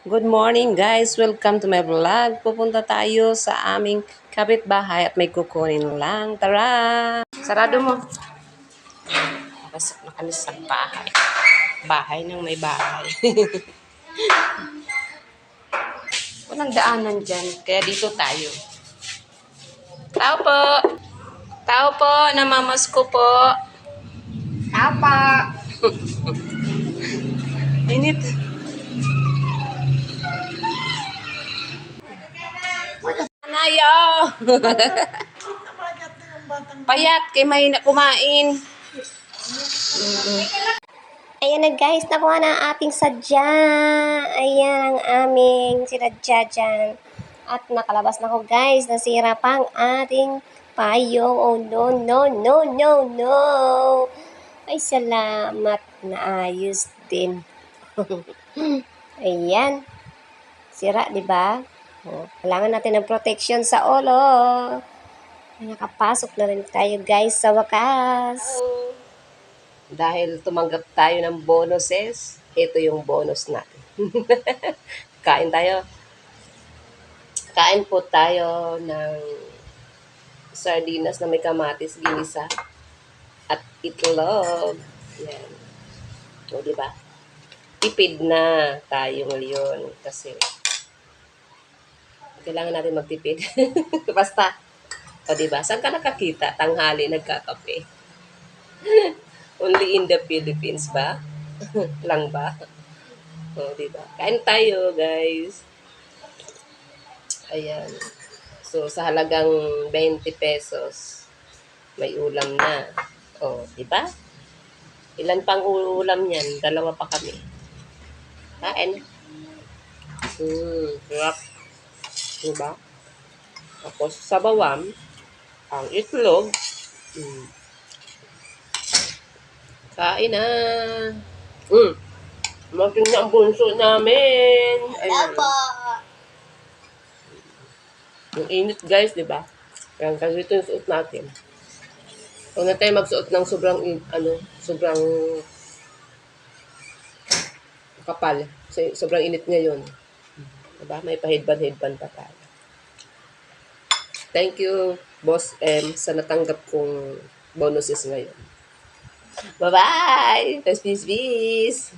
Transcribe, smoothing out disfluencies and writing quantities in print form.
Good morning guys! Welcome to my vlog. Pupunta tayo sa aming kapitbahay at may kukunin lang. Tara! Sarado mo. Pasok na kami sa bahay. Bahay ng may bahay. Walang daanan dyan, kaya dito tayo. Tao po! Tao po! Namamasko po! Tao po. Init. Anayo! Payat, kay may kumain. Ayan na guys, nakuha na ang ating sadya. Ayan ang aming sinadya dyan. At nakalabas na ko guys, nasira pa ang ating payong. Oh no, no, no, no, no. Ay salamat, naayos din. Ayan. Sira, di ba? Oh, kailangan natin ng protection sa ulo. Nakapasok na rin tayo guys sa wakas. Dahil tumanggap tayo ng bonuses, ito yung bonus natin. Kain tayo. Kain po tayo ng sardinas na may kamatis, ginisa, at itlog. Yan. O, diba? Tipid na tayo ngayon kasi kailangan natin magtipid. Basta. O, diba? Saan ka nakakita? Tanghali, nagkakape. Only in the Philippines ba? Lang ba? O, diba? Kain tayo, guys. Ayan. So, sa halagang 20 pesos, may ulam na. O, diba? Ilan pang ulam yan? Dalawa pa kami. Kain. Sarap. Diba? Tapos, sa bawang, ang itlog. Kain na. Mating na ang bunso namin. Ayan. Ang init guys, di ba? Ayan, kasi ito yung suot natin. Huwag na tayo magsuot ng sobrang kapal. Kasi sobrang init ngayon. Diba? May pa-headband pa tayo. Thank you, Boss M, sa natanggap kong bonuses ngayon. Bye-bye! Peace, peace, peace!